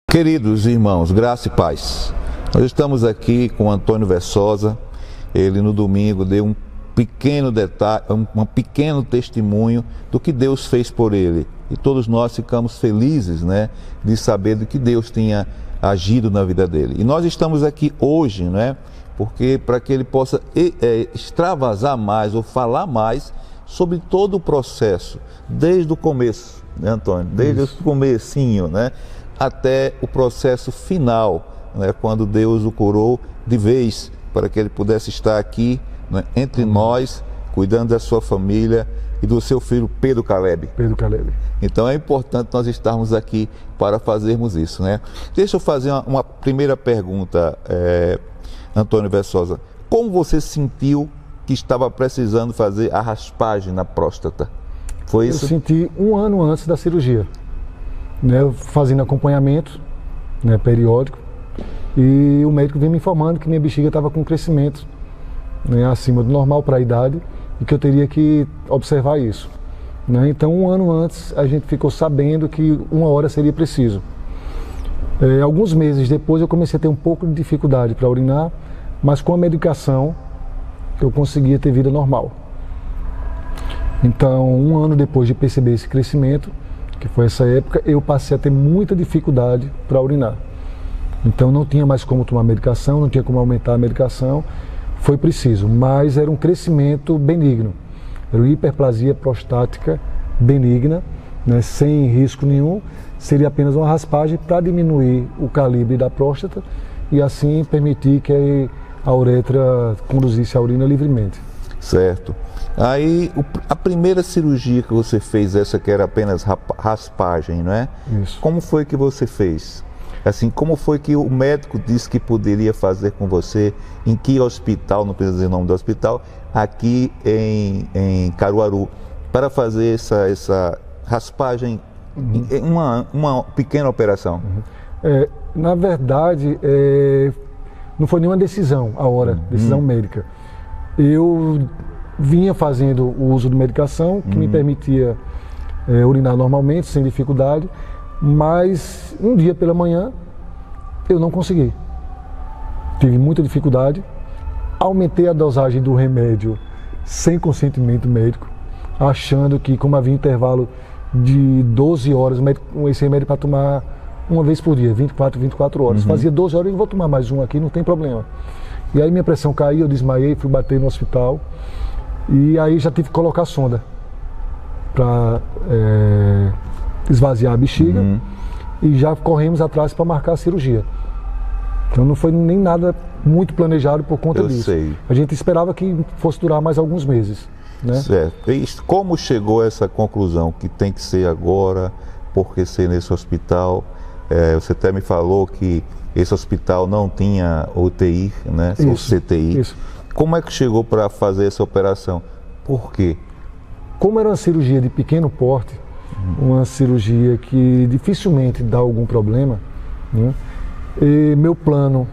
Queridos irmãos, graça e paz. Nós estamos aqui com Antônio Versosa. Ele no domingo deu um pequeno detalhe, um pequeno testemunho do que Deus fez por ele. E todos nós ficamos felizes, né, de saber do que Deus tinha agido na vida dele. E nós estamos aqui hoje, né, porque para que ele possa extravasar mais ou falar mais sobre todo o processo, desde o começo, né, Antônio? Desde o comecinho, né, até o processo final, né, quando Deus o curou de vez, para que ele pudesse estar aqui, né, entre nós, cuidando da sua família e do seu filho Pedro Caleb. Pedro Caleb. Então é importante nós estarmos aqui para fazermos isso, né? Deixa eu fazer uma primeira pergunta, Antônio Versosa. Como você sentiu que estava precisando fazer a raspagem na próstata? Foi isso? Eu senti um ano antes da cirurgia, né, fazendo acompanhamento, né, periódico, e o médico veio me informando que minha bexiga estava com crescimento, né, acima do normal para a idade e que eu teria que observar isso, né? Então um ano antes a gente ficou sabendo que uma hora seria preciso. Alguns meses depois eu comecei a ter um pouco de dificuldade para urinar, mas com a medicação eu conseguia ter vida normal. Então um ano depois de perceber esse crescimento, que foi essa época, eu passei a ter muita dificuldade para urinar. Então não tinha mais como tomar medicação, não tinha como aumentar a medicação, foi preciso, mas era um crescimento benigno, era uma hiperplasia prostática benigna, né, sem risco nenhum, seria apenas uma raspagem para diminuir o calibre da próstata e assim permitir que a uretra conduzisse a urina livremente. Certo. Aí, a primeira cirurgia que você fez, essa que era apenas raspagem, não é? Isso. Como foi que você fez? Assim, como foi que o médico disse que poderia fazer com você? Em que hospital, não precisa dizer o nome do hospital, aqui em Caruaru, para fazer essa raspagem, uma pequena operação? Na verdade, não foi nenhuma decisão a hora, decisão médica. Eu vinha fazendo o uso de medicação que me permitia urinar normalmente, sem dificuldade, mas um dia pela manhã eu não consegui. Tive muita dificuldade, aumentei a dosagem do remédio sem consentimento médico, achando que como havia intervalo de 12 horas, esse remédio para tomar uma vez por dia, 24 horas. Fazia 12 horas e vou tomar mais um aqui, não tem problema. E aí minha pressão caiu, eu desmaiei, fui bater no hospital e aí já tive que colocar sonda para esvaziar a bexiga e já corremos atrás para marcar a cirurgia. Então não foi nem nada muito planejado por conta disso. Sei. A gente esperava que fosse durar mais alguns meses, né? Certo. E como chegou a essa conclusão que tem que ser agora, por que ser nesse hospital? Você até me falou que esse hospital não tinha UTI, né? Ou CTI. Isso. Como é que chegou para fazer essa operação? Por quê? Como era uma cirurgia de pequeno porte, uma cirurgia que dificilmente dá algum problema, né? E meu plano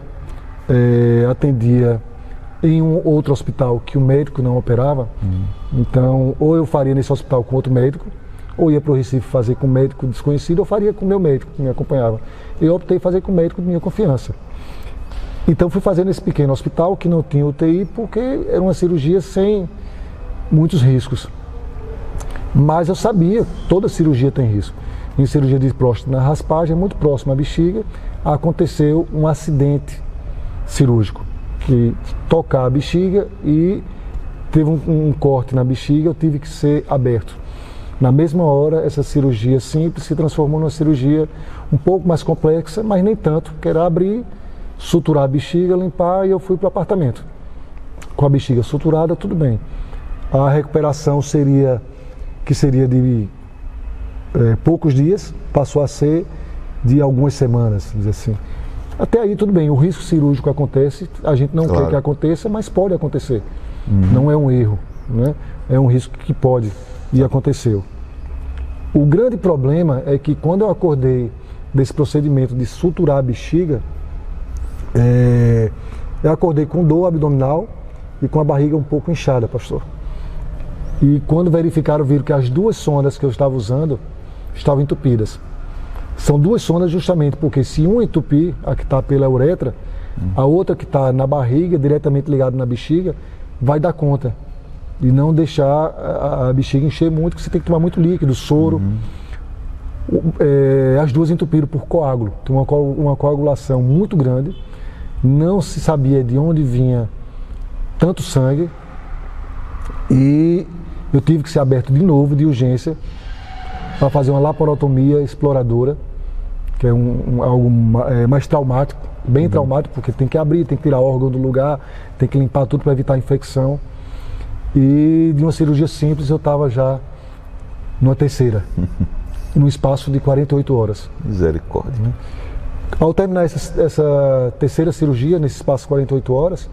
atendia em um outro hospital que o médico não operava, então ou eu faria nesse hospital com outro médico, ou ia para o Recife fazer com um médico desconhecido, ou faria com o meu médico que me acompanhava. Eu optei fazer com o médico de minha confiança. Então fui fazer nesse pequeno hospital que não tinha UTI, porque era uma cirurgia sem muitos riscos. Mas eu sabia, toda cirurgia tem risco. Em cirurgia de próstata, na raspagem, muito próximo à bexiga, aconteceu um acidente cirúrgico, que tocar a bexiga e teve um corte na bexiga, eu tive que ser aberto. Na mesma hora, essa cirurgia simples se transformou numa cirurgia um pouco mais complexa, mas nem tanto, que era abrir, suturar a bexiga, limpar, e eu fui para o apartamento. Com a bexiga suturada, tudo bem. A recuperação seria de poucos dias, passou a ser de algumas semanas, dizer assim. Até aí tudo bem, o risco cirúrgico acontece, a gente não quer que aconteça, mas pode acontecer. Não é um erro, né? É um risco que pode e aconteceu. O grande problema é que quando eu acordei desse procedimento de suturar a bexiga, Eu acordei com dor abdominal e com a barriga um pouco inchada, pastor. E quando verificaram, viram que as 2 sondas que eu estava usando estavam entupidas. São 2 sondas justamente porque se uma entupir, a que está pela uretra, a outra que está na barriga, diretamente ligada na bexiga, vai dar conta de não deixar a bexiga encher muito, porque você tem que tomar muito líquido, soro. As 2 entupiram por coágulo, tem uma coagulação muito grande, não se sabia de onde vinha tanto sangue e eu tive que ser aberto de novo, de urgência, para fazer uma laparotomia exploradora, que é algo mais traumático, bem traumático, porque tem que abrir, tem que tirar órgão do lugar, tem que limpar tudo para evitar infecção. E de uma cirurgia simples eu estava já numa terceira, num espaço de 48 horas. Misericórdia. Ao terminar essa terceira cirurgia, nesse espaço de 48 horas,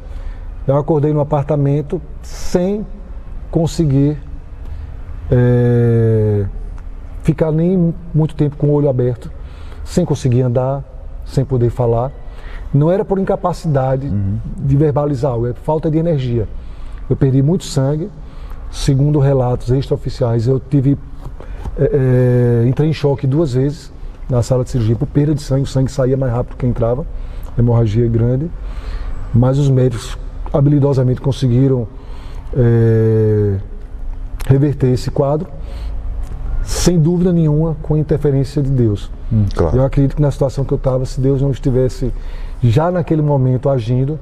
eu acordei no apartamento sem conseguir ficar nem muito tempo com o olho aberto, sem conseguir andar, sem poder falar. Não era por incapacidade de verbalizar, é falta de energia. Eu perdi muito sangue, segundo relatos extraoficiais, eu entrei em choque 2 vezes na sala de cirurgia por perda de sangue, o sangue saía mais rápido que entrava, hemorragia grande, mas os médicos habilidosamente conseguiram reverter esse quadro, sem dúvida nenhuma, com interferência de Deus. Claro. Eu acredito que na situação que eu estava, se Deus não estivesse já naquele momento agindo,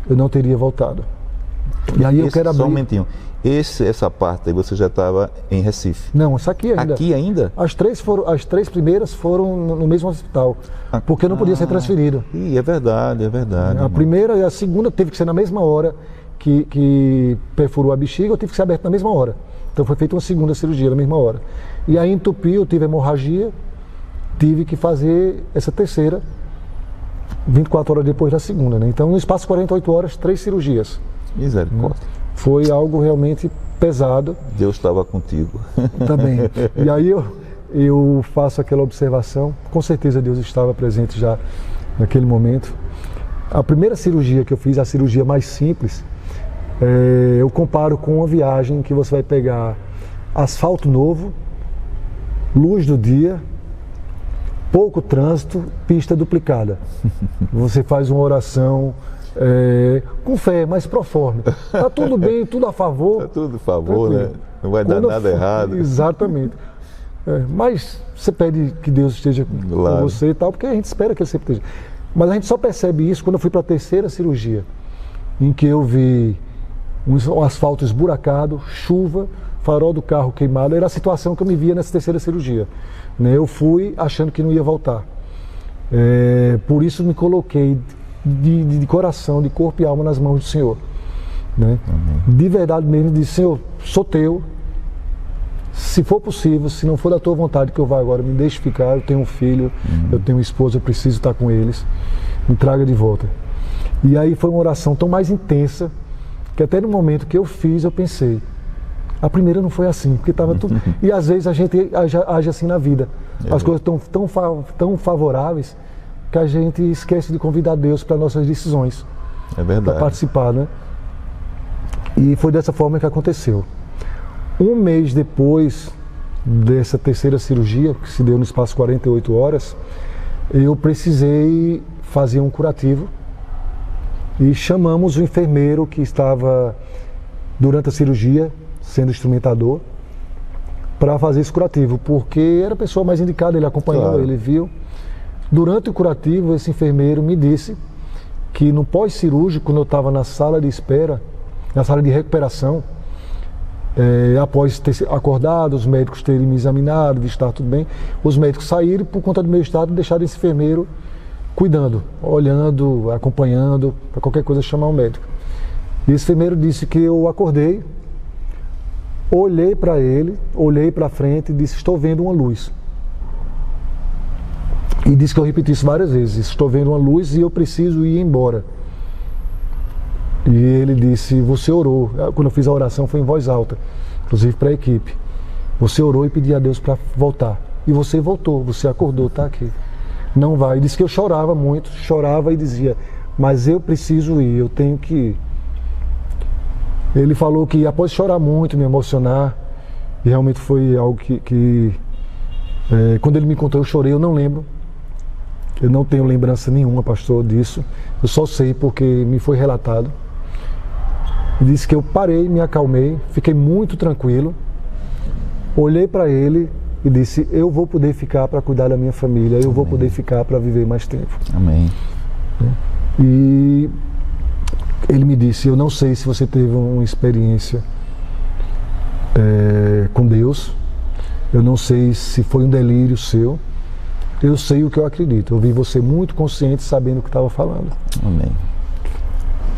eu não teria voltado. E aí eu quero abrir... Só um momentinho. Essa parte aí você já estava em Recife? Não, isso aqui ainda. Aqui ainda? As 3 primeiras foram no mesmo hospital, porque eu não podia ser transferido. É verdade, é verdade. A primeira e a segunda teve que ser na mesma hora que perfurou a bexiga, eu tive que ser aberto na mesma hora. Então foi feita uma segunda cirurgia na mesma hora. E aí entupiu, eu tive hemorragia, tive que fazer essa terceira 24 horas depois da segunda, né? Então no espaço de 48 horas, 3 cirurgias. Misericórdia. Foi algo realmente pesado. Deus estava contigo. Também. E aí eu faço aquela observação, com certeza Deus estava presente já naquele momento. A primeira cirurgia que eu fiz, a cirurgia mais simples, eu comparo com uma viagem que você vai pegar asfalto novo, luz do dia, pouco trânsito, pista duplicada. Você faz uma oração com fé, mas pro forma. Tá tudo bem, tudo a favor. Tá tudo a favor, né? Não vai dar nada errado. Exatamente. Mas você pede que Deus esteja com você e tal, porque a gente espera que Ele sempre esteja. Mas a gente só percebe isso quando eu fui para a terceira cirurgia, em que eu vi um asfalto esburacado, chuva, farol do carro queimado. Era a situação que eu me via nessa terceira cirurgia. Eu fui achando que não ia voltar. Por isso me coloquei de coração, de corpo e alma nas mãos do Senhor. Né? De verdade mesmo, disse: Senhor, sou teu. Se for possível, se não for da tua vontade que eu vá agora, me deixe ficar. Eu tenho um filho, eu tenho uma esposa, eu preciso estar com eles. Me traga de volta. E aí foi uma oração tão mais intensa, que até no momento que eu fiz, eu pensei: a primeira não foi assim, porque estava tudo... E às vezes a gente age assim na vida. As coisas estão tão favoráveis que a gente esquece de convidar Deus para nossas decisões. É verdade. Para participar, né? E foi dessa forma que aconteceu. Um mês depois dessa terceira cirurgia, que se deu no espaço de 48 horas, eu precisei fazer um curativo e chamamos o enfermeiro que estava durante a cirurgia, sendo instrumentador, para fazer esse curativo, porque era a pessoa mais indicada, ele acompanhou, claro. Ele viu. Durante o curativo, esse enfermeiro me disse que no pós-cirúrgico, quando eu estava na sala de espera, na sala de recuperação, após ter acordado, os médicos terem me examinado, de estar tudo bem, os médicos saíram por conta do meu estado e deixaram esse enfermeiro cuidando, olhando, acompanhando, para qualquer coisa chamar um médico. E esse enfermeiro disse que eu acordei, olhei para ele, olhei para frente e disse: estou vendo uma luz. E disse que eu repeti isso várias vezes: estou vendo uma luz e eu preciso ir embora. E ele disse: você orou. Quando eu fiz a oração foi em voz alta, inclusive para a equipe. Você orou e pediu a Deus para voltar. E você voltou, você acordou, está aqui. Não vai. E disse que eu chorava muito, chorava e dizia: mas eu preciso ir, eu tenho que ir. Ele falou que após chorar muito, me emocionar, e realmente foi algo que quando ele me contou, eu chorei, eu não lembro. Eu não tenho lembrança nenhuma, pastor, disso. Eu só sei porque me foi relatado. E disse que eu parei, me acalmei, fiquei muito tranquilo. Olhei para ele e disse, eu vou poder ficar para cuidar da minha família, eu vou poder ficar para viver mais tempo. Amém. E ele me disse, eu não sei se você teve uma experiência com Deus, eu não sei se foi um delírio seu, eu sei o que eu acredito. Eu vi você muito consciente, sabendo o que estava falando. Amém.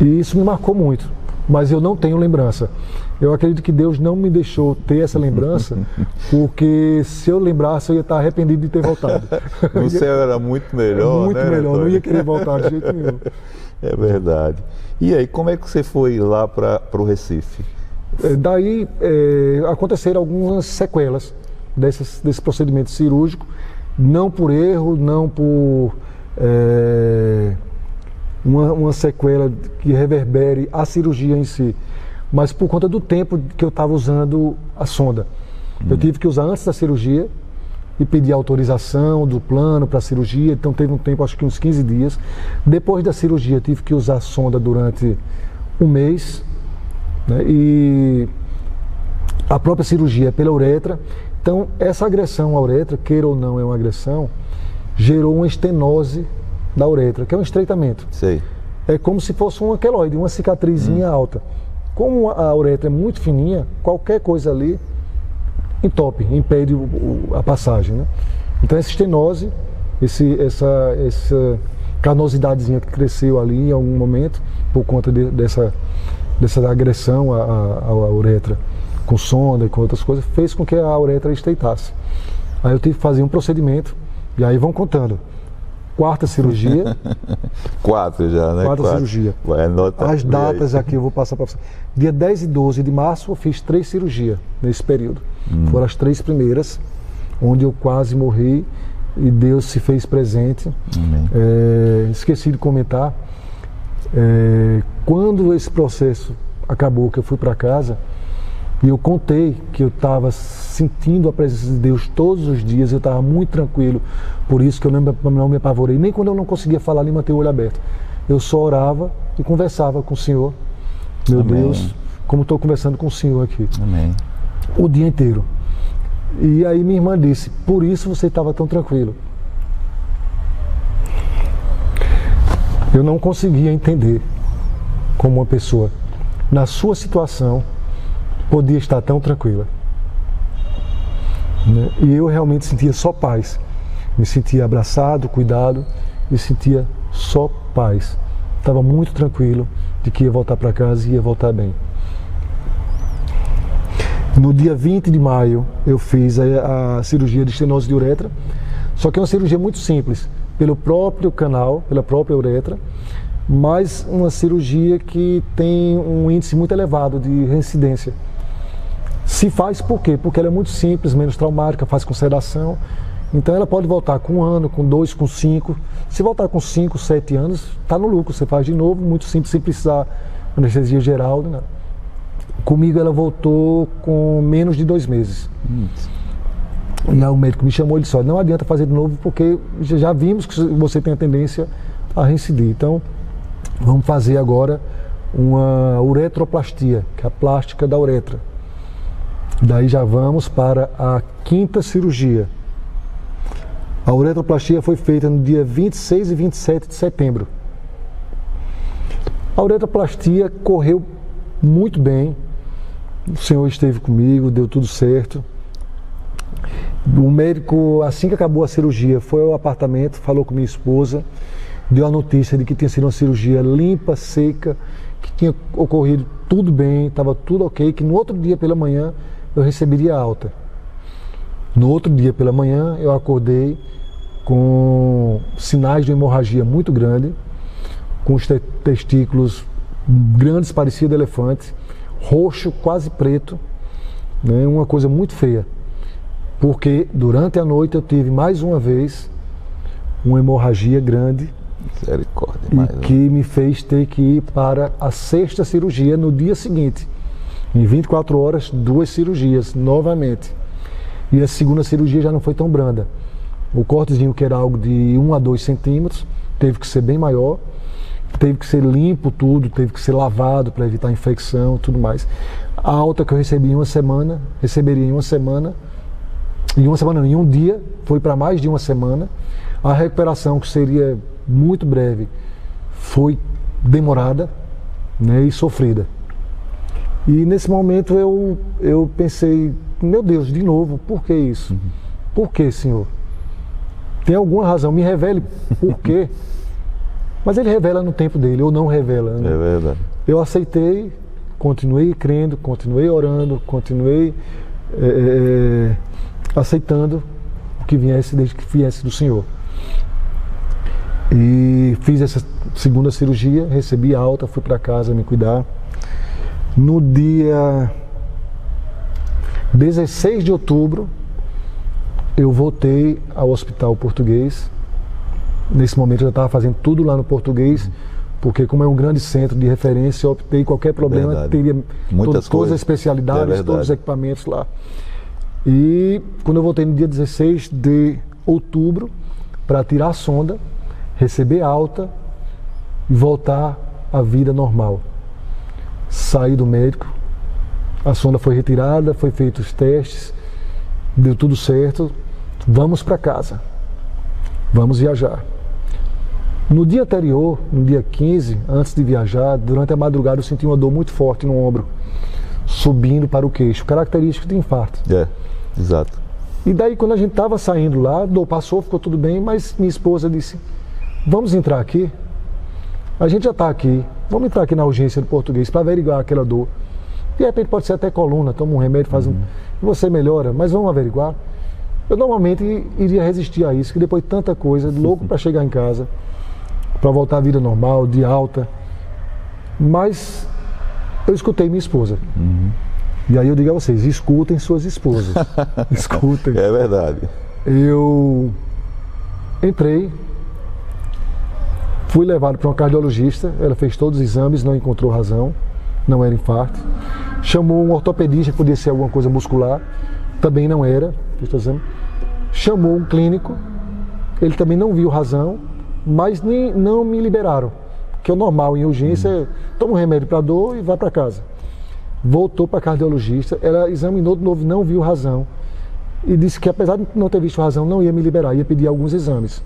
E isso me marcou muito, mas eu não tenho lembrança. Eu acredito que Deus não me deixou ter essa lembrança, porque se eu lembrasse, eu ia estar arrependido de ter voltado. O céu era muito melhor, muito né, melhor, não ia querer voltar de jeito nenhum. É verdade. E aí, como é que você foi lá para o Recife? Daí aconteceram algumas sequelas desse procedimento cirúrgico, não por erro, não por uma sequela que reverbere a cirurgia em si, mas por conta do tempo que eu estava usando a sonda. Eu tive que usar antes da cirurgia e pedir autorização do plano para a cirurgia, então teve um tempo, acho que uns 15 dias. Depois da cirurgia, eu tive que usar a sonda durante um mês, né? E a própria cirurgia é pela uretra. Então, essa agressão à uretra, queira ou não é uma agressão, gerou uma estenose da uretra, que é um estreitamento. Sei. É como se fosse um queloide, uma cicatrizinha alta. Como a uretra é muito fininha, qualquer coisa ali entope, impede a passagem, né? Então essa estenose, essa carnosidadezinha que cresceu ali em algum momento, por conta dessa agressão à uretra, com sonda e com outras coisas, fez com que a uretra estreitasse. Aí eu tive que fazer um procedimento, e aí vão contando. 4ª cirurgia. 4 já, né? 4ª cirurgia. As datas aqui eu vou passar para você. Dia 10 e 12 de março eu fiz 3 cirurgias nesse período. Foram as 3 primeiras, onde eu quase morri e Deus se fez presente. Esqueci de comentar, quando esse processo acabou, que eu fui para casa, e eu contei que eu estava sentindo a presença de Deus todos os dias, eu estava muito tranquilo, por isso que eu não me apavorei, nem quando eu não conseguia falar nem manter o olho aberto. Eu só orava e conversava com o Senhor, meu Amém. Deus, como estou conversando com o Senhor aqui. Amém. O dia inteiro. E aí minha irmã disse, por isso você estava tão tranquilo. Eu não conseguia entender como uma pessoa, na sua situação, podia estar tão tranquila. E eu realmente sentia só paz. Me sentia abraçado, cuidado, e sentia só paz. Estava muito tranquilo de que ia voltar para casa e ia voltar bem. No dia 20 de maio eu fiz a cirurgia de estenose de uretra, só que é uma cirurgia muito simples, pelo próprio canal, pela própria uretra, mas uma cirurgia que tem um índice muito elevado de reincidência. Se faz por quê? Porque ela é muito simples, menos traumática, faz com sedação. Então ela pode voltar com 1 ano, com 2, com 5. Se voltar com 5, 7 anos, está no lucro. Você faz de novo, muito simples, sem precisar de anestesia geral. Né? Comigo ela voltou com menos de 2 meses. E aí o médico me chamou e disse, olha, não adianta fazer de novo porque já vimos que você tem a tendência a reincidir. Então vamos fazer agora uma uretroplastia, que é a plástica da uretra. Daí já vamos para a 5ª cirurgia. A uretroplastia foi feita no dia 26 e 27 de setembro. A uretroplastia correu muito bem. O Senhor esteve comigo, deu tudo certo. O médico, assim que acabou a cirurgia, foi ao apartamento, falou com minha esposa, deu a notícia de que tinha sido uma cirurgia limpa, seca, que tinha ocorrido tudo bem, estava tudo ok, que no outro dia pela manhã eu receberia alta. No outro dia pela manhã eu acordei com sinais de hemorragia muito grande, com os testículos grandes, parecido elefante, roxo, quase preto, né? Uma coisa muito feia. Porque durante a noite eu tive mais uma vez uma hemorragia grande. Misericórdia. E que me fez ter que ir para a 6ª cirurgia no dia seguinte. Em 24 horas, 2 cirurgias, novamente. E a 2ª cirurgia já não foi tão branda. O cortezinho, que era algo de 1 a 2 centímetros, teve que ser bem maior. Teve que ser limpo tudo, teve que ser lavado para evitar infecção e tudo mais. A alta que eu recebi em uma semana, receberia em uma semana, em um dia, foi para mais de uma semana. A recuperação, que seria muito breve, foi demorada, né, e sofrida. E nesse momento eu pensei, meu Deus, de novo, por que isso? Por que, Senhor? Tem alguma razão, me revele por quê. Mas ele revela no tempo dele, ou não revela. Né? É verdade. Eu aceitei, continuei crendo, continuei orando, continuei aceitando o que viesse, desde que viesse do Senhor. E fiz essa 2ª cirurgia, recebi alta, fui para casa me cuidar. No dia 16 de outubro, eu voltei ao Hospital Português. Nesse momento eu já estava fazendo tudo lá no Português, porque como é um grande centro de referência, eu optei, qualquer problema, teria todas as especialidades, todos os equipamentos lá. E quando eu voltei no dia 16 de outubro, para tirar a sonda, receber alta e voltar à vida normal. Saí do médico, a sonda foi retirada, foi feitos os testes, deu tudo certo, vamos para casa, vamos viajar. No dia anterior, no dia 15, antes de viajar, durante a madrugada eu senti uma dor muito forte no ombro, subindo para o queixo, característico de infarto. Exato. E daí quando a gente estava saindo lá, a dor passou, ficou tudo bem, mas minha esposa disse, vamos entrar aqui? A gente já está aqui, vamos entrar aqui na urgência do Português para averiguar aquela dor. De repente pode ser até coluna, toma um remédio, faz você melhora, mas vamos averiguar. Eu normalmente iria resistir a isso, que depois de tanta coisa, louco para chegar em casa, para voltar à vida normal, de alta. Mas eu escutei minha esposa. E aí eu digo a vocês, escutem suas esposas. Escutem. É verdade. Eu entrei, fui levado para uma cardiologista, ela fez todos os exames, não encontrou razão, não era infarto. Chamou um ortopedista, que podia ser alguma coisa muscular, também não era. Chamou um clínico, ele também não viu razão, mas não me liberaram. Que é o normal em urgência, é toma um remédio para dor e vai para casa. Voltou para a cardiologista, ela examinou de novo, não viu razão. E disse que apesar de não ter visto razão, não ia me liberar, ia pedir alguns exames.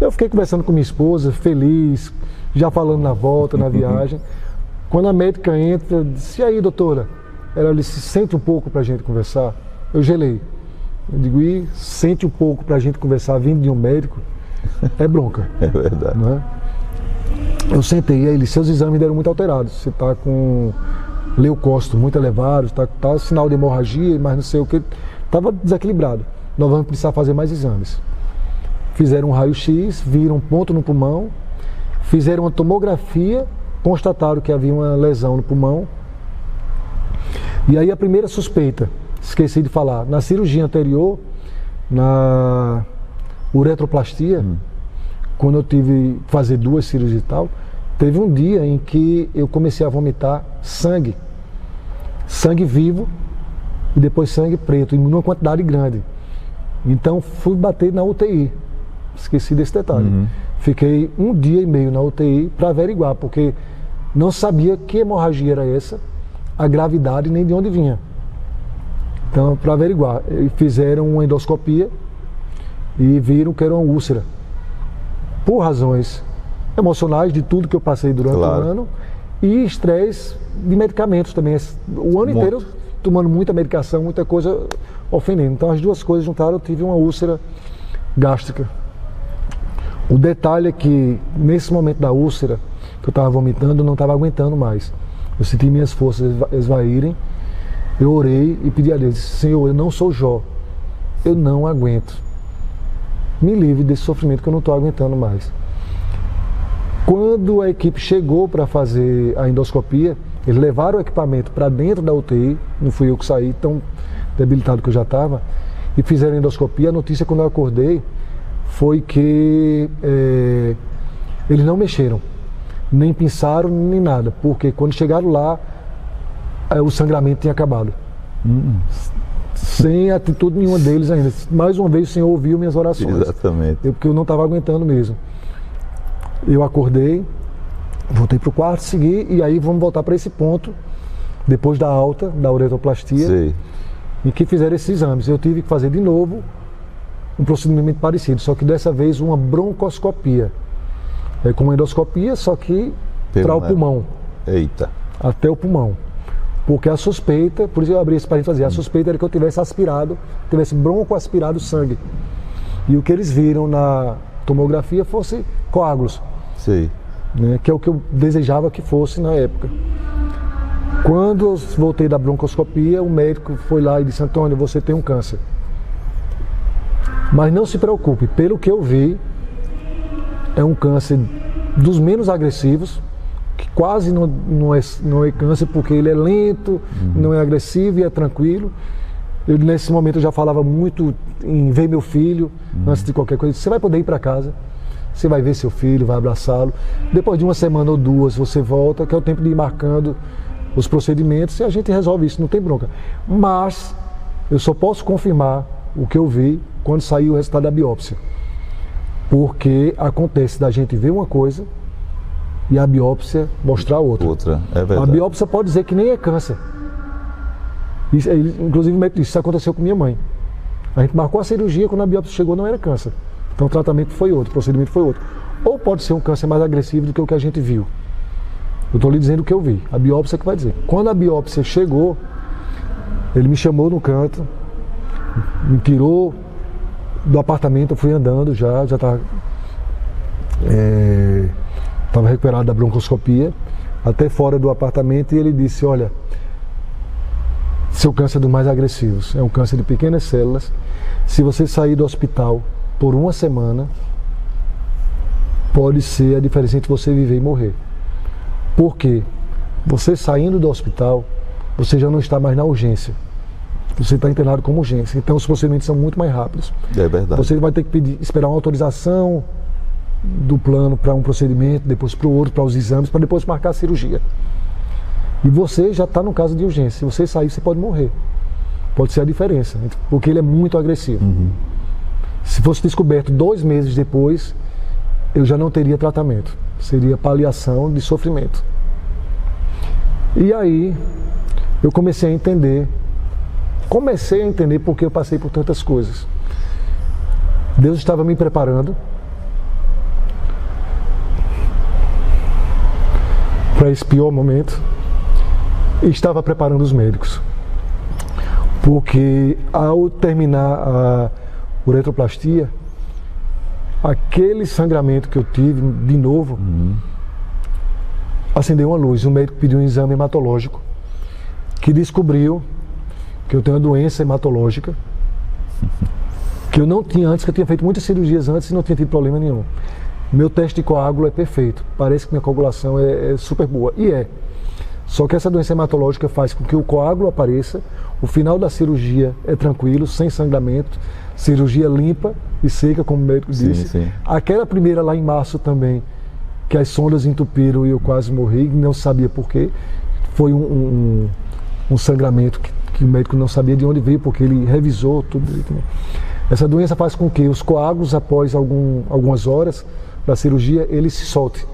Eu fiquei conversando com minha esposa, feliz, já falando na volta, na viagem. Quando a médica entra, disse, e aí, doutora? Ela disse, sente um pouco para a gente conversar. Eu gelei. Eu digo, e sente um pouco para a gente conversar vindo de um médico? É bronca. É verdade. Não é? Eu sentei, e aí ele, seus exames deram muito alterados. Você está com leucócito muito elevado, está sinal de hemorragia, mas não sei o que. Estava desequilibrado. Nós vamos precisar fazer mais exames. Fizeram um raio-x, viram um ponto no pulmão, fizeram uma tomografia, constataram que havia uma lesão no pulmão. E aí a primeira suspeita, esqueci de falar, na cirurgia anterior, na uretroplastia, quando eu tive que fazer 2 cirurgias e tal, teve um dia em que eu comecei a vomitar sangue vivo e depois sangue preto, em uma quantidade grande. Então fui bater na UTI, esqueci desse detalhe. Fiquei 1 dia e meio na UTI para averiguar, porque não sabia que hemorragia era essa, a gravidade nem de onde vinha. Então, para averiguar, fizeram uma endoscopia e viram que era uma úlcera. Por razões emocionais de tudo que eu passei durante o ano e estresse de medicamentos também. O ano inteiro tomando muita medicação, muita coisa ofendendo. Então as duas coisas juntaram, eu tive uma úlcera gástrica. O detalhe é que nesse momento da úlcera, que eu estava vomitando, eu não estava aguentando mais. Eu senti minhas forças esvaírem, eu orei e pedi a Deus, Senhor, eu não sou Jó, eu não aguento. Me livre desse sofrimento que eu não estou aguentando mais. Quando a equipe chegou para fazer a endoscopia, eles levaram o equipamento para dentro da UTI, não fui eu que saí, tão debilitado que eu já estava, e fizeram a endoscopia. A notícia, quando eu acordei, foi que Eles não mexeram, nem pinçaram, nem nada, porque quando chegaram lá, o sangramento tinha acabado. Sem atitude nenhuma deles ainda. Mais uma vez o Senhor ouviu minhas orações. Exatamente. Porque eu não estava aguentando mesmo. Eu acordei, voltei para o quarto, segui, e aí vamos voltar para esse ponto, depois da alta, da uretroplastia, Sei. em que fizeram esses exames. Eu tive que fazer de novo um procedimento parecido, só que dessa vez uma broncoscopia. É como uma endoscopia, só que para o pulmão. Eita. Até o pulmão. Porque a suspeita, por isso eu abri esse parênteses, a suspeita era que eu tivesse broncoaspirado sangue. E o que eles viram na tomografia fosse coágulos. Sei. Né, que é o que eu desejava que fosse na época. Quando eu voltei da broncoscopia, o médico foi lá e disse: Antônio, você tem um câncer. Mas não se preocupe, pelo que eu vi, é um câncer dos menos agressivos, que quase não é câncer, porque ele é lento, não é agressivo e é tranquilo. Nesse momento eu já falava muito em ver meu filho, antes de qualquer coisa. Você vai poder ir para casa, você vai ver seu filho, vai abraçá-lo. Depois de uma semana ou duas você volta, que é o tempo de ir marcando os procedimentos e a gente resolve isso, não tem bronca. Mas eu só posso confirmar o que eu vi quando sair o resultado da biópsia. Porque acontece da gente ver uma coisa e a biópsia mostrar outra. É verdade. A biópsia pode dizer que nem é câncer. Isso, inclusive o médico disse: isso aconteceu com minha mãe. A gente marcou a cirurgia, quando a biópsia chegou não era câncer. Então o tratamento foi outro, o procedimento foi outro. Ou pode ser um câncer mais agressivo do que o que a gente viu. Eu estou lhe dizendo o que eu vi, a biópsia que vai dizer. Quando a biópsia chegou, ele me chamou no canto, me tirou do apartamento, eu fui andando já estava recuperado da broncoscopia, até fora do apartamento, e ele disse: olha, seu câncer é dos mais agressivos, é um câncer de pequenas células. Se você sair do hospital por uma semana, pode ser a diferença entre você viver e morrer. Porque você saindo do hospital, você já não está mais na urgência. Você está internado como urgência. Então os procedimentos são muito mais rápidos. É verdade. Você vai ter que esperar uma autorização do plano para um procedimento, depois para o outro, para os exames, para depois marcar a cirurgia. E você já está no caso de urgência. Se você sair, você pode morrer. Pode ser a diferença, porque ele é muito agressivo. Se fosse descoberto 2 meses depois, eu já não teria tratamento. Seria paliação de sofrimento. E aí, eu comecei a entender porque eu passei por tantas coisas. Deus estava me preparando para esse pior momento e estava preparando os médicos. Porque ao terminar a uretroplastia, aquele sangramento que eu tive de novo acendeu uma luz. O médico pediu um exame hematológico que descobriu que eu tenho uma doença hematológica que eu não tinha antes, que eu tinha feito muitas cirurgias antes e não tinha tido problema nenhum. Meu teste de coágulo é perfeito, parece que minha coagulação é super boa, e é. Só que essa doença hematológica faz com que o coágulo apareça, o final da cirurgia é tranquilo, sem sangramento, cirurgia limpa e seca, como o médico disse. Sim. Aquela primeira lá em março também, que as sondas entupiram e eu quase morri, não sabia por quê, foi um sangramento que o médico não sabia de onde veio, porque ele revisou tudo direitinho. Essa doença faz com que os coágulos, após algumas horas da cirurgia, ele se solte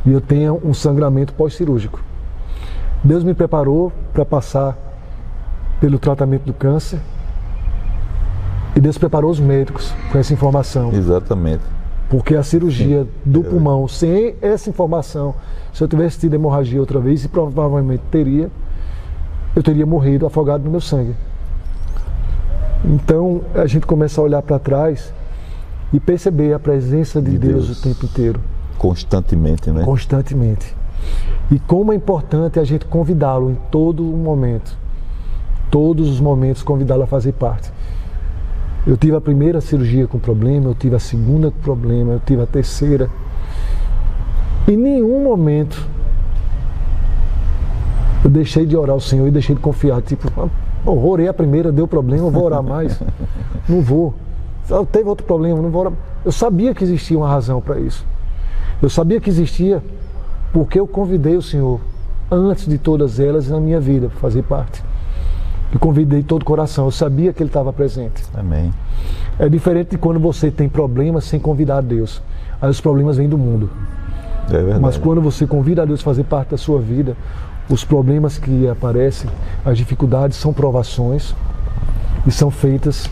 e eu tenha um sangramento pós-cirúrgico. Deus me preparou para passar pelo tratamento do câncer e Deus preparou os médicos com essa informação. Exatamente. Porque a cirurgia do pulmão, sem essa informação, se eu tivesse tido hemorragia outra vez, e provavelmente eu teria morrido afogado no meu sangue. Então a gente começa a olhar para trás e perceber a presença de Deus o tempo inteiro. Constantemente, né? Constantemente. E como é importante a gente convidá-lo em todo momento. Todos os momentos convidá-lo a fazer parte. Eu tive a primeira cirurgia com problema, eu tive a segunda com problema, eu tive a terceira. Em nenhum momento eu deixei de orar ao Senhor e deixei de confiar. Tipo, orei a primeira, deu problema, eu vou orar mais. Não vou. Teve outro problema, não vou orar. Eu sabia que existia uma razão para isso. Eu sabia que existia porque eu convidei o Senhor, antes de todas elas, na minha vida, para fazer parte. E convidei de todo o coração, eu sabia que Ele estava presente. Amém. É diferente de quando você tem problemas sem convidar a Deus. Aí os problemas vêm do mundo. É verdade. Mas quando você convida a Deus a fazer parte da sua vida, os problemas que aparecem, as dificuldades, são provações e são feitas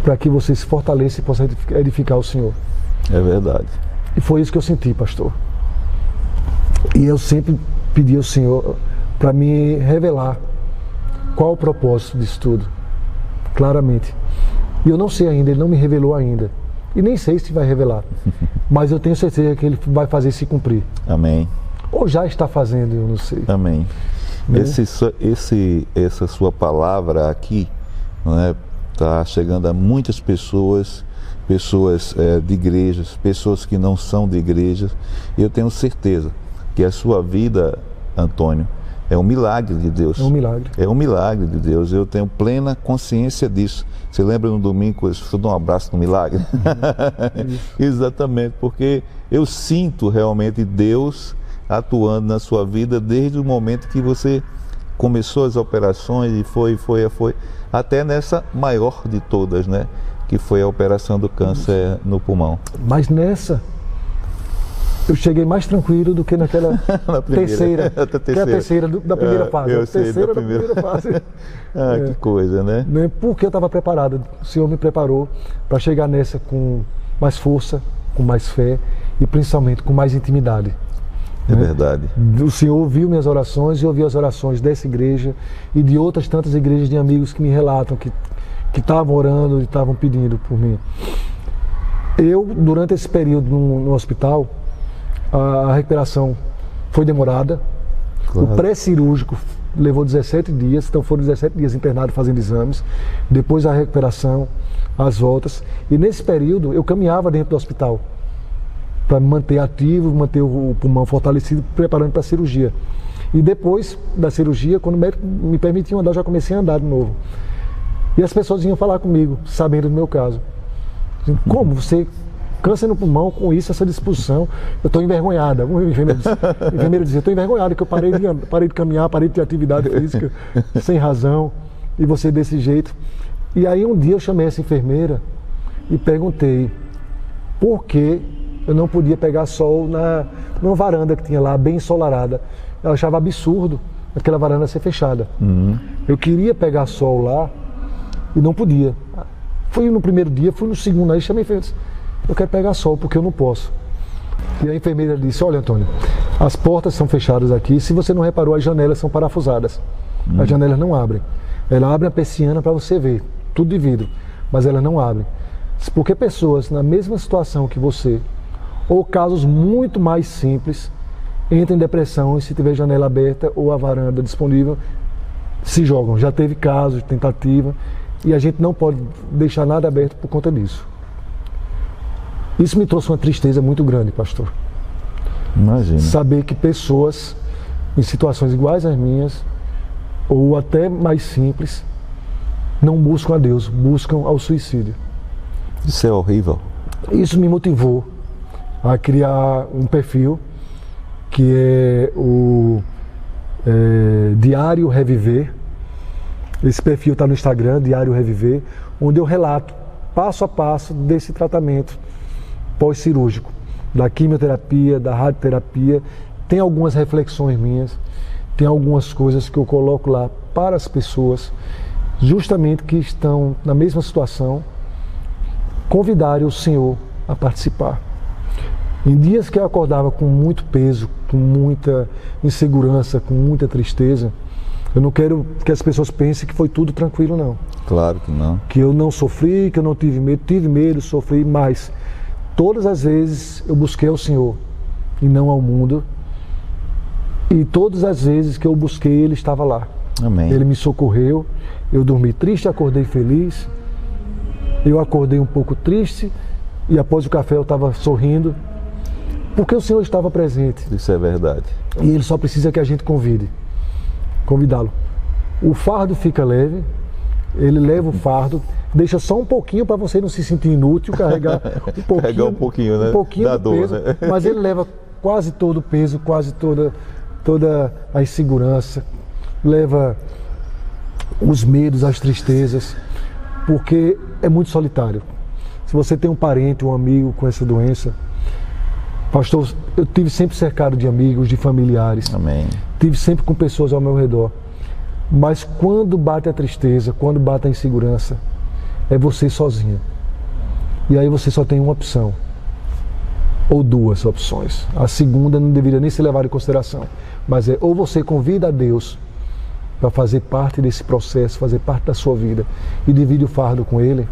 para que você se fortaleça e possa edificar o Senhor. É verdade. E foi isso que eu senti, pastor. E eu sempre pedi ao Senhor para me revelar qual o propósito disso tudo, claramente. E eu não sei ainda, Ele não me revelou ainda. E nem sei se vai revelar. Mas eu tenho certeza que Ele vai fazer se cumprir. Amém. Ou já está fazendo, eu não sei. Amém. Né? Essa sua palavra aqui, né, está chegando a muitas pessoas de igrejas, pessoas que não são de igrejas. E eu tenho certeza que a sua vida, Antônio, é um milagre de Deus. É um milagre. É um milagre de Deus. Eu tenho plena consciência disso. Você lembra no domingo, eu dou um abraço no milagre? Exatamente, porque eu sinto realmente Deus atuando na sua vida desde o momento que você começou as operações e foi, até nessa maior de todas, né? Que foi a operação do câncer no pulmão. Mas nessa, eu cheguei mais tranquilo do que naquela terceira, que é a terceira da primeira fase. Eu sei, terceira da primeira fase. Que coisa, né? Porque eu estava preparado. O Senhor me preparou para chegar nessa com mais força, com mais fé e principalmente com mais intimidade. É verdade. O Senhor ouviu minhas orações e ouviu as orações dessa igreja e de outras tantas igrejas de amigos que me relatam que estavam orando e estavam pedindo por mim. Eu, durante esse período no hospital, a recuperação foi demorada. Claro. O pré-cirúrgico levou 17 dias, então foram 17 dias internado fazendo exames. Depois a recuperação, as voltas. E nesse período eu caminhava dentro do hospital para me manter ativo, manter o pulmão fortalecido, preparando para a cirurgia. E depois da cirurgia, quando o médico me permitiu andar, eu já comecei a andar de novo. E as pessoas vinham falar comigo, sabendo do meu caso. Como você, câncer no pulmão, com isso, essa disposição, eu estou envergonhada. O enfermeiro dizia, estou envergonhada que eu parei de caminhar, parei de ter atividade física, sem razão, e você desse jeito. E aí um dia eu chamei essa enfermeira e perguntei por que eu não podia pegar sol numa varanda que tinha lá, bem ensolarada. Ela achava absurdo aquela varanda ser fechada. Eu queria pegar sol lá e não podia. Fui no primeiro dia, fui no segundo, aí chamei e disse, eu quero pegar sol porque eu não posso. E a enfermeira disse, olha Antônio, as portas são fechadas aqui, se você não reparou, as janelas são parafusadas. As janelas não abrem. Ela abre a persiana para você ver, tudo de vidro, mas ela não abre. Porque pessoas na mesma situação que você, ou casos muito mais simples, entram em depressão e se tiver janela aberta ou a varanda disponível, se jogam. Já teve casos de tentativa e a gente não pode deixar nada aberto por conta disso. Isso me trouxe uma tristeza muito grande, pastor. Imagina. Saber que pessoas em situações iguais às minhas, ou até mais simples, não buscam a Deus, buscam ao suicídio. Isso é horrível. Isso me motivou a criar um perfil que é o Diário Reviver. Esse perfil está no Instagram, Diário Reviver, onde eu relato passo a passo desse tratamento pós-cirúrgico, da quimioterapia, da radioterapia. Tem algumas reflexões minhas, tem algumas coisas que eu coloco lá para as pessoas, justamente que estão na mesma situação, convidarem o Senhor a participar. Em dias que eu acordava com muito peso, com muita insegurança, com muita tristeza, eu não quero que as pessoas pensem que foi tudo tranquilo, não. Claro que não. Que eu não sofri, que eu não tive medo, sofri, mas todas as vezes eu busquei ao Senhor e não ao mundo. E todas as vezes que eu busquei, Ele estava lá. Amém. Ele me socorreu, eu dormi triste, acordei feliz. Eu acordei um pouco triste e após o café eu estava sorrindo, porque o Senhor estava presente. Isso é verdade. E Ele só precisa que a gente convidá-lo. O fardo fica leve, Ele leva o fardo, deixa só um pouquinho para você não se sentir inútil, carregar um pouquinho, um pouquinho, né? Um pouquinho da do dor, peso, né? mas Ele leva quase todo o peso, quase toda a insegurança, leva os medos, as tristezas, porque é muito solitário. Se você tem um parente, um amigo com essa doença, pastor, eu tive sempre cercado de amigos, de familiares. Amém. Tive sempre com pessoas ao meu redor. Mas quando bate a tristeza, quando bate a insegurança, é você sozinho. E aí você só tem uma opção. Ou duas opções. A segunda não deveria nem ser levada em consideração. Mas é ou você convida a Deus para fazer parte desse processo, fazer parte da sua vida e divide o fardo com Ele,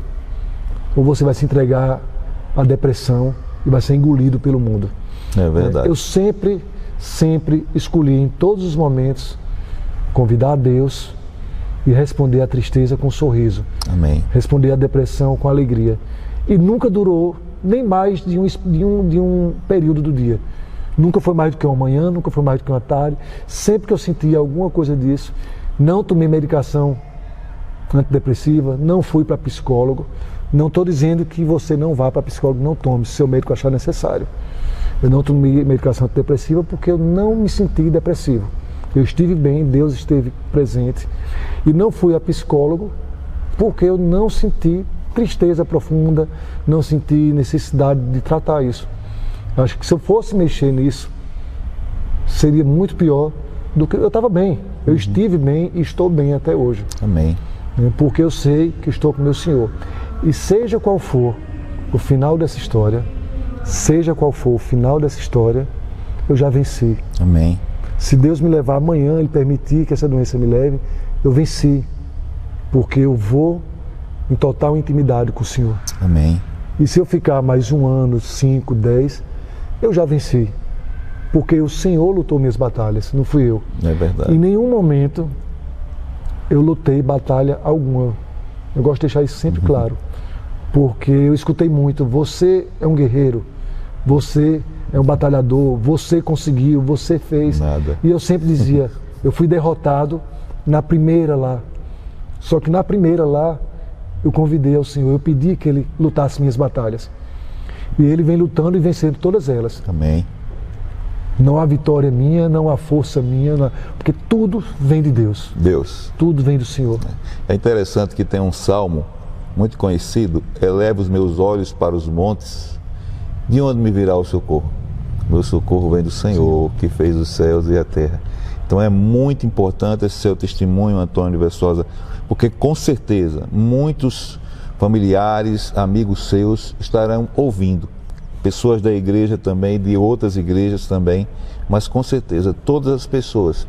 ou você vai se entregar à depressão e vai ser engolido pelo mundo. É verdade. Eu sempre escolhi em todos os momentos convidar a Deus e responder à tristeza com um sorriso. Amém. Responder à depressão com alegria. E nunca durou nem mais de um período do dia. Nunca foi mais do que uma manhã, nunca foi mais do que uma tarde. Sempre que eu sentia alguma coisa disso, não tomei medicação antidepressiva, não fui para psicólogo. Não estou dizendo que você não vá para psicólogo, não tome, se seu médico achar necessário. Eu não tomei medicação antidepressiva porque eu não me senti depressivo. Eu estive bem, Deus esteve presente. E não fui a psicólogo porque eu não senti tristeza profunda, não senti necessidade de tratar isso. Acho que se eu fosse mexer nisso, seria muito pior do que eu estava bem. Eu estive bem e estou bem até hoje. Amém. Porque eu sei que estou com meu Senhor. E seja qual for o final dessa história, eu já venci. Amém. Se Deus me levar amanhã, Ele permitir que essa doença me leve, eu venci. Porque eu vou em total intimidade com o Senhor. Amém. E se eu ficar mais 1 ano, 5, 10, eu já venci. Porque o Senhor lutou minhas batalhas, não fui eu. É verdade. Em nenhum momento eu lutei batalha alguma. Eu gosto de deixar isso sempre claro. Porque eu escutei muito, você é um guerreiro, você é um batalhador, você conseguiu, você fez. Nada. E eu sempre dizia, eu fui derrotado na primeira lá. Só que na primeira lá, eu convidei ao Senhor, eu pedi que Ele lutasse minhas batalhas. E Ele vem lutando e vencendo todas elas. Amém. Não há vitória minha, não há força minha, porque tudo vem de Deus. Deus. Tudo vem do Senhor. É interessante que tem um salmo muito conhecido: eleva os meus olhos para os montes, de onde me virá o socorro? Meu socorro vem do Senhor, que fez os céus e a terra. Então é muito importante esse seu testemunho, Antônio Versosa, porque com certeza muitos familiares, amigos seus estarão ouvindo, pessoas da igreja também, de outras igrejas também, mas com certeza todas as pessoas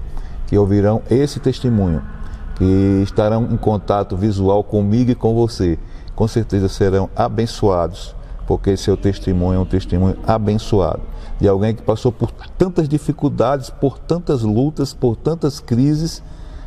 que ouvirão esse testemunho, que estarão em contato visual comigo e com você, com certeza serão abençoados, porque seu testemunho é um testemunho abençoado, de alguém que passou por tantas dificuldades, por tantas lutas, por tantas crises,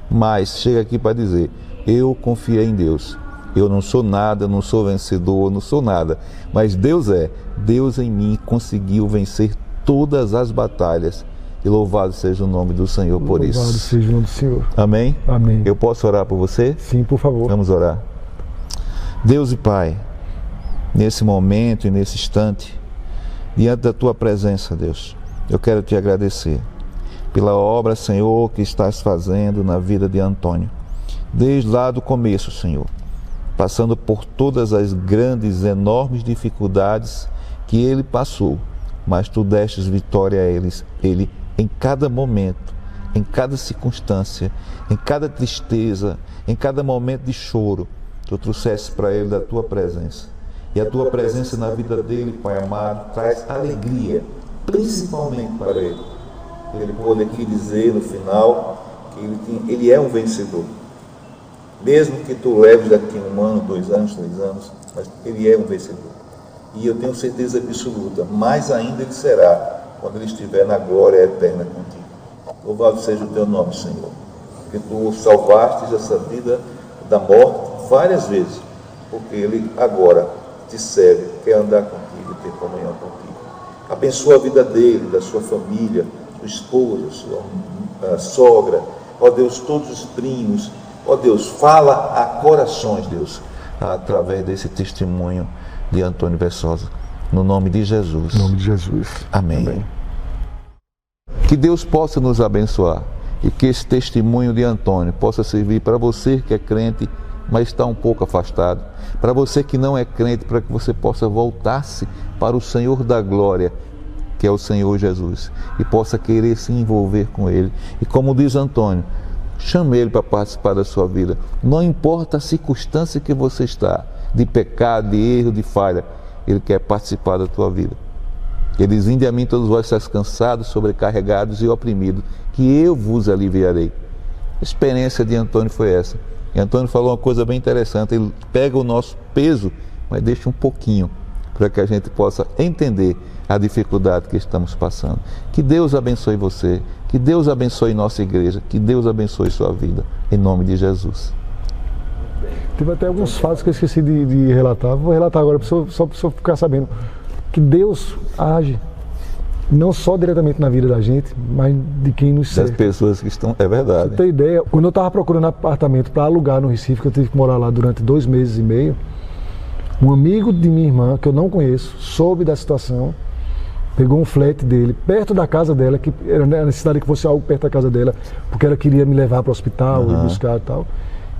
mas chega aqui para dizer: eu confiei em Deus. Eu não sou nada, não sou vencedor, não sou nada, mas Deus é. Deus em mim conseguiu vencer todas as batalhas. E louvado seja o nome do Senhor por isso. Louvado seja o nome do Senhor. Amém? Amém. Eu posso orar por você? Sim, por favor. Vamos orar. Deus e Pai, nesse momento e nesse instante, diante da Tua presença, Deus, eu quero Te agradecer pela obra, Senhor, que estás fazendo na vida de Antônio. Desde lá do começo, Senhor, passando por todas as grandes, enormes dificuldades que ele passou, mas Tu destes vitória a ele em cada momento, em cada circunstância, em cada tristeza, em cada momento de choro. Tu trouxeste para ele da Tua presença. E a Tua presença na vida dele, Pai amado, traz alegria, principalmente para ele. Ele pôde aqui dizer no final que ele é um vencedor. Mesmo que tu leves daqui 1 ano, 2 anos, 3 anos, mas ele é um vencedor. E eu tenho certeza absoluta, mais ainda ele será, quando ele estiver na glória eterna contigo. Louvado seja o Teu nome, Senhor, porque Tu salvaste essa vida da morte várias vezes, porque ele agora te serve, quer andar contigo, ter comunhão contigo. Abençoa a vida dele, da sua família, sua esposa, sua sogra, ó Deus, todos os primos. Ó Deus, fala a corações, Deus, através desse testemunho de Antônio Versosa. No nome de Jesus. Em nome de Jesus. Amém. Amém. Que Deus possa nos abençoar e que esse testemunho de Antônio possa servir para você que é crente, mas está um pouco afastado, para você que não é crente, para que você possa voltar-se para o Senhor da glória, que é o Senhor Jesus, e possa querer se envolver com Ele. E como diz Antônio, chame Ele para participar da sua vida. Não importa a circunstância que você está, de pecado, de erro, de falha, Ele quer participar da tua vida. Ele diz: vinde a mim todos vós estáis cansados, sobrecarregados e oprimidos, que eu vos aliviarei. A experiência de Antônio foi essa. E Antônio falou uma coisa bem interessante: ele pega o nosso peso, mas deixa um pouquinho, para que a gente possa entender a dificuldade que estamos passando. Que Deus abençoe você, que Deus abençoe nossa igreja, que Deus abençoe sua vida, em nome de Jesus. Teve até alguns fatos que eu esqueci de relatar. Vou relatar agora, só para o senhor ficar sabendo que Deus age não só diretamente na vida da gente, mas de quem nos serve. Das pessoas que estão... É verdade. Você tem ideia? Quando eu estava procurando apartamento para alugar no Recife, que eu tive que morar lá durante 2 meses e meio, um amigo de minha irmã, que eu não conheço, soube da situação, pegou um flat dele, perto da casa dela, que era a necessidade que fosse algo perto da casa dela, porque ela queria me levar para o hospital e buscar e tal,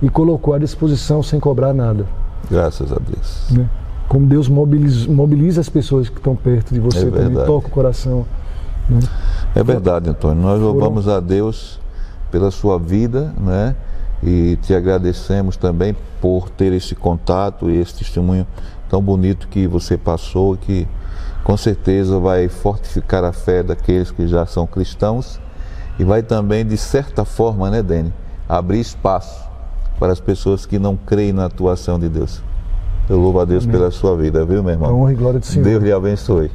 e colocou à disposição sem cobrar nada. Graças a Deus. Né? Como Deus mobiliza as pessoas que estão perto de você, também toca o coração. Né? É verdade, Antônio. Nós louvamos a Deus pela sua vida, né? E te agradecemos também por ter esse contato e esse testemunho tão bonito que você passou, que com certeza vai fortificar a fé daqueles que já são cristãos e vai também, de certa forma, né, Dene, abrir espaço para as pessoas que não creem na atuação de Deus. Eu louvo a Deus pela sua vida, viu, meu irmão? A honra e glória do Senhor. Deus lhe abençoe.